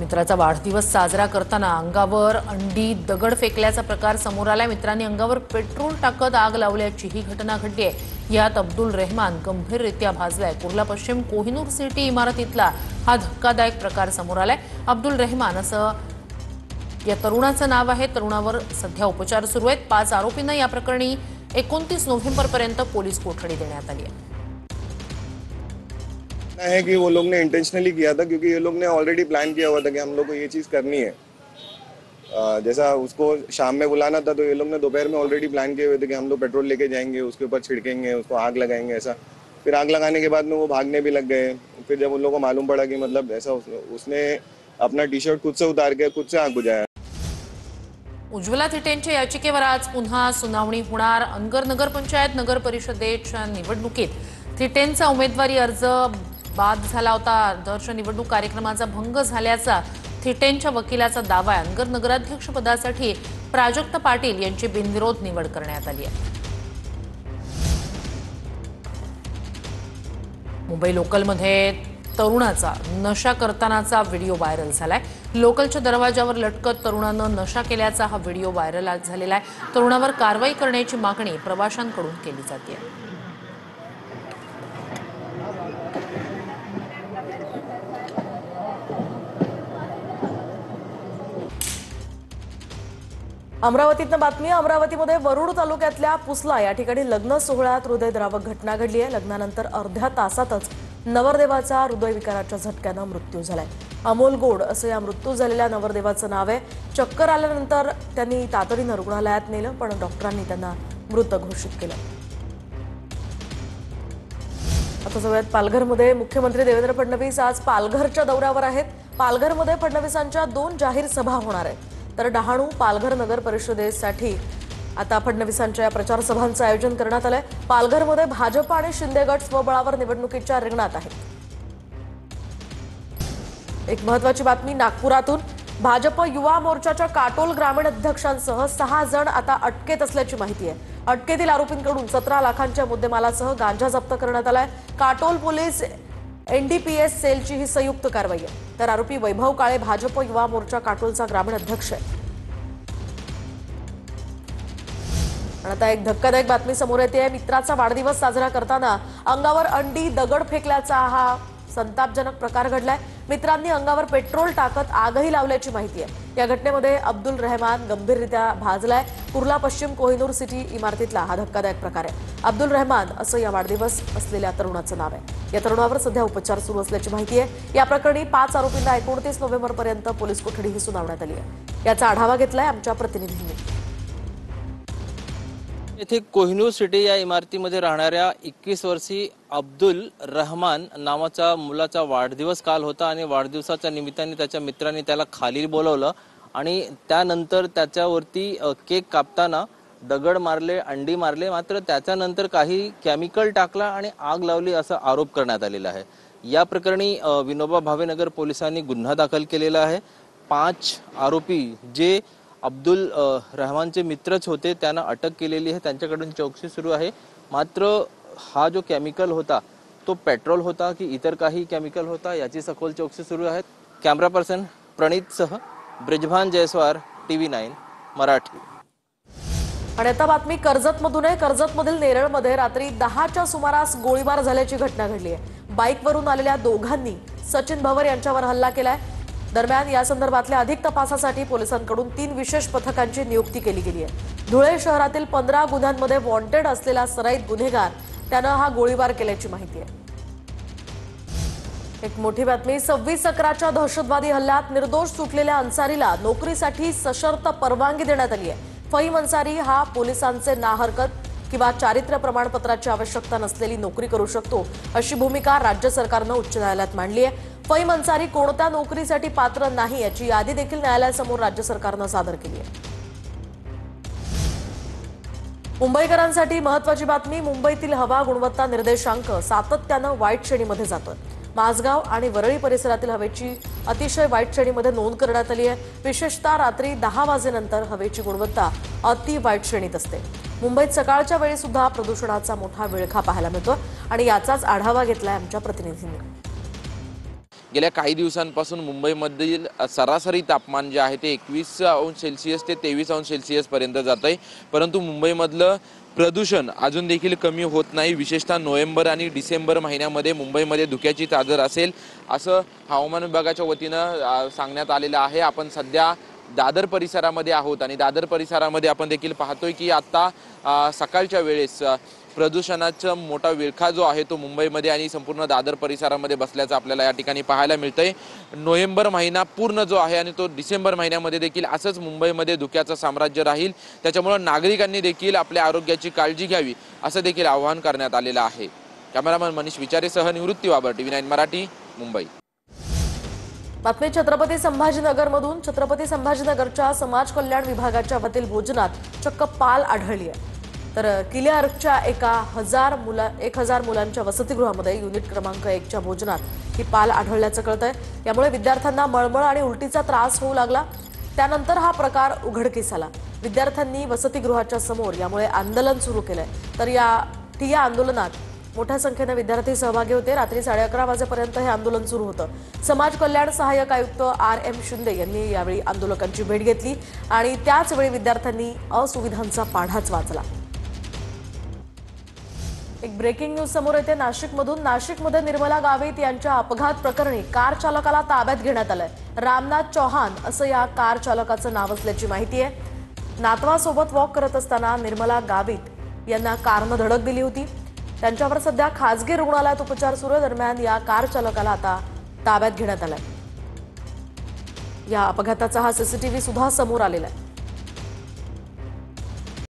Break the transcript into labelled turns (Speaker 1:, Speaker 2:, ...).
Speaker 1: मित्राचा वाढदिवस साजरा करताना अंगावर अंडी दगड फेकल्याचा प्रकार समोर आलाय। मित्रांनी अंगावर पेट्रोल टाकत आग लावल्याची ही घटना घडली आहे। यात अब्दुल रहमान गंभीररित्या भाजलाय। कुर्ला पश्चिम कोहिनूर सिटी इमारतीतला हा धक्कादायक प्रकार समोर आलाय। अब्दुल रहमान असं या तरुणाचं नाव आहे। तरुणावर सध्या उपचार सुरू आहेत। 5 आरोपींना या प्रकरणी 29 नोव्हेंबरपर्यंत पोलीस कोठडी देण्यात आली आहे।
Speaker 2: है कि वो लोग ने इंटेंशनली किया था, क्योंकि ये लोग ने ऑलरेडी प्लान किया हुआ था कि हम लोग को ये चीज़ करनी है। जैसा उसको शाम में बुलाना था, तो ये लोग ने दोपहर में ऑलरेडी प्लान किए हुए थे कि हम लोग पेट्रोल लेके जाएंगे, उसके ऊपर छिड़केंगे, उसको आग लगाएंगे ऐसा। फिर आग लगाने के बाद में वो भागने भी लग गए। फिर जब उन लोगों को मालूम पड़ा कि मतलब ऐसा, उसने अपना टी-शर्ट खुद से उतार के खुद से आग बुझाया।
Speaker 1: उज्ज्वला थिटेंच्या याचिकेवर आज पुन्हा सुनावणी होणार। अनगर नगर पंचायत नगर परिषदेच्या निवडणुकीत थिटेंचा उमेदवारी अर्ज बाद झाला होता। आदर्श निवडणूक कार्यक्रमाचा भंग झाल्याचा थिटेंच्या वकिलाचा दावा आहे। अनगर नगराध्यक्ष पदासाठी प्राजक्त पाटील यांची बिनविरोध निवड करण्यात आली आहे। मुंबई लोकलमध्ये तरुणाचा नशा करतानाचा व्हिडिओ व्हायरल झालाय। लोकलच्या दरवाजावर लटकत तरुणानं नशा केल्याचा हा व्हिडिओ व्हायरल झालेला आहे। तरुणावर कारवाई करण्याची मागणी प्रवाशांकडून केली जाते।
Speaker 3: अमरावतीतनं बातमी। अमरावतीमध्ये वरुड तालुक्यातल्या पुसला या ठिकाणी लग्न सोहळ्यात हृदयद्रावक घटना घडली आहे। लग्नानंतर अर्ध्या तासातच नवरदेवाचा हृदयविकाराच्या झटक्यानं मृत्यू झालाय। अमोल गोड असं या मृत्यू झालेल्या नवरदेवाचं नाव आहे। चक्कर आल्यानंतर त्यांनी तातडीनं रुग्णालयात नेलं, पण डॉक्टरांनी त्यांना मृत घोषित केलं। आता जाऊयात पालघरमध्ये। मुख्यमंत्री देवेंद्र फडणवीस आज पालघरच्या दौऱ्यावर आहेत। पालघरमध्ये फडणवीसांच्या 2 जाहीर सभा होणार आहेत। तर डहाणू पालघर नगर परिषदेसाठी आता फडणवीसांच्या प्रचार सभांचं आयोजन करण्यात आलंय। पालघरमध्ये भाजप आणि शिंदे गट स्वबळावर निवडणुकीच्या रिंगणात आहेत। एक महत्त्वाची बातमी नागपुरातून। भाजप युवा मोर्चाच्या काटोल ग्रामीण अध्यक्षांसह 6 जण आता अटकेत असल्याची माहिती आहे। अटकेतील आरोपींकडून 17 लाखांच्या मुद्देमालासह गांजा जप्त करण्यात आलाय। काटोल पोलीस एनडीपीएस सेलची ही संयुक्त कारवाई आहे। तर आरोपी वैभव काळे भाजप युवा मोर्चा काटोलचा ग्रामीण अध्यक्ष आहे। आता एक धक्कादायक बातमी समोर येते। मित्राचा वाढदिवस साजरा करताना अंगावर अंडी दगड फेकल्याचा हा संतापजनक प्रकार घडलाय। मित्रांनी अंगावर पेट्रोल टाकत आगही लावल्याची माहिती आहे। या घटनेमध्ये अब्दुल रहमान गंभीररित्या भाजलाय। कुर्ला पश्चिम कोहिनूर सिटी इमारतीतला हा धक्कादायक प्रकार आहे। अब्दुल रहमान असं या वाढदिवस असलेल्या तरुणाचं नाव आहे। या तरुणावर सध्या उपचार सुरू असल्याची माहिती आहे। या प्रकरणी 5 आरोपींना 29 नोव्हेंबरपर्यंत पोलीस कोठडीही सुनावण्यात आली आहे। याचा आढावा घेतलाय आमच्या प्रतिनिधींनी।
Speaker 4: येथे कोहिनूर सिटी या इमारतीमध्ये राहणाऱ्या 21 वर्षीय अब्दुल रहमान नावाच्या मुलाचा वाढदिवस काल होता आणि वाढदिवसाच्या निमित्ताने त्याच्या मित्रांनी त्याला खाली बोलवलं आणि त्यानंतर त्याच्यावरती केक कापताना दगड मारले, अंडी मारले, मात्र त्याच्यानंतर काही केमिकल टाकला आणि आग लावली असा आरोप करण्यात आलेला आहे। या प्रकरणी विनोबा भावे नगर पोलिसांनी गुन्हा दाखल केलेला आहे। 5 आरोपी जे अब्दुल रहमानचे मित्रच होते त्यांना अटक केलेली आहे। त्यांच्याकडून चौकशी सुरू आहे। मात्र हा जो केमिकल होता तो पेट्रोल होता की इतर काही केमिकल होता याची सखोल चौकशी सुरू आहे। कॅमेरा पर्सन प्रणित सह ब्रिजभान जयस्वार TV9 मराठी।
Speaker 3: आणि आता बातमी कर्जतमधून आहे। कर्जतमधील नेरळमध्ये रात्री 10च्या सुमारास गोळीबार झाल्याची घटना घडली आहे। बाईकवरून आलेल्या दोघांनी सचिन भवर यांच्यावर हल्ला केलाय। दरम्यान या संदर्भातल्या अधिक तपासासाठी पोलिसांकडून 3 विशेष पथकांची नियुक्ती केली गेली आहे। धुळे शहरातील 15 गुन्ह्यांमध्ये वॉन्टेड असलेला सराईत गुन्हेगार त्यानं हा गोळीबार केल्याची माहिती आहे। एक मोठी बातमी। 26/11च्या दहशतवादी हल्ल्यात निर्दोष सुटलेल्या अन्सारीला नोकरीसाठी सशर्त परवानगी देण्यात आली आहे। फहीम अन्सारी हा पोलिसांचे नाहरकत किंवा चारित्र्य प्रमाणपत्राची आवश्यकता नसलेली नोकरी करू शकतो अशी भूमिका राज्य सरकारनं उच्च न्यायालयात मांडली आहे। फहीम अन्सारी कोणत्या नोकरीसाठी पात्र नाही याची यादी देखील न्यायालयासमोर राज्य सरकारनं सादर केली आहे। मुंबईकरांसाठी महत्त्वाची बातमी। मुंबईतील हवा गुणवत्ता निर्देशांक सातत्यानं वाईट श्रेणीमध्ये जातोय। माझगाव आणि वरळी परिसरातील हवेची अतिशय वाईट श्रेणीमध्ये नोंद करण्यात आली आहे। विशेषतः रात्री 10 वाजेनंतर हवेची गुणवत्ता अति वाईट श्रेणीत असते। मुंबईत सकाळच्या वेळी सुद्धा प्रदूषणाचा मोठा विळखा पाहायला मिळतो आणि याचाच आढावा घेतलाय आमच्या प्रतिनिधींनी।
Speaker 5: गेल्या काही दिवसांपासून मुंबईमधील सरासरी तापमान जे आहे ते 21°C ते 23°C पर्यंत जात आहे, परंतु मुंबईमधलं प्रदूषण अजून देखील कमी होत नाही। विशेषतः नोव्हेंबर आणि डिसेंबर महिन्यामध्ये मुंबईमध्ये धुक्याची चादर असेल असं हवामान विभागाच्या वतीनं सांगण्यात आलेलं आहे। आपण सध्या दादर परिसरामध्ये आहोत आणि दादर परिसरामध्ये आपण देखील पाहतोय की आता सकाळच्या वेळेस प्रदूषणाचा मोठा विळखा जो आहे तो मुंबईमध्ये आणि संपूर्ण दादर परिसरामध्ये बसल्याचं आपल्याला या ठिकाणी पाहायला मिळतंय। नोव्हेंबर महिना पूर्ण जो आहे आणि तो डिसेंबर महिन्यामध्ये देखील असंच मुंबईमध्ये धुक्याचं साम्राज्य राहील, त्याच्यामुळे नागरिकांनी देखील आपल्या आरोग्याची काळजी घ्यावी असं देखील आवाहन करण्यात आलेलं आहे। कॅमेरामन मनीष विचारेसह निवृत्ती बाबर, TV9 मराठी, मुंबई।
Speaker 3: बातमी छत्रपती संभाजीनगरमधून। छत्रपती संभाजीनगरच्या समाज कल्याण विभागाच्या वतील भोजनात चक्क पाल आढळली आहे। तर किल्ले अर्कच्या 1000 मुलांच्या वसतिगृहामध्ये युनिट क्रमांक 1च्या भोजनात ही पाल आढळल्याचं कळतंय। यामुळे विद्यार्थ्यांना मळमळ आणि उलटीचा त्रास होऊ लागला। त्यानंतर हा प्रकार उघडकीस आला। विद्यार्थ्यांनी वसतिगृहाच्या समोर यामुळे आंदोलन सुरू केलंय। तर या ठिय्या आंदोलनात मोठ्या संख्येने विद्यार्थी सहभागी होते। रात्री 11:30 वाजेपर्यंत हे आंदोलन सुरू होतं। समाज कल्याण सहाय्यक आयुक्त RM शिंदे यांनी यावेळी आंदोलकांची भेट घेतली आणि त्याच वेळी विद्यार्थ्यांनी असुविधांचा पाढाच वाचला। एक ब्रेकिंग न्यूज समोर येते नाशिकमधून। नाशिकमध्ये निर्मला गावित यांच्या अपघात प्रकरणी कार चालकाला ताब्यात घेण्यात आलंय। रामनाथ चौहान असं या कार चालकाचं नाव असल्याची माहिती आहे। नातवासोबत वॉक करत असताना निर्मला गावित यांना कारनं धडक दिली होती। त्यांच्यावर सध्या खासगी रुग्णालयात उपचार सुरू आहे। दरम्यान या कार चालकाला आता ताब्यात घेण्यात आलंय। या अपघाताचा हा CCTV सुद्धा समोर आलेला आहे।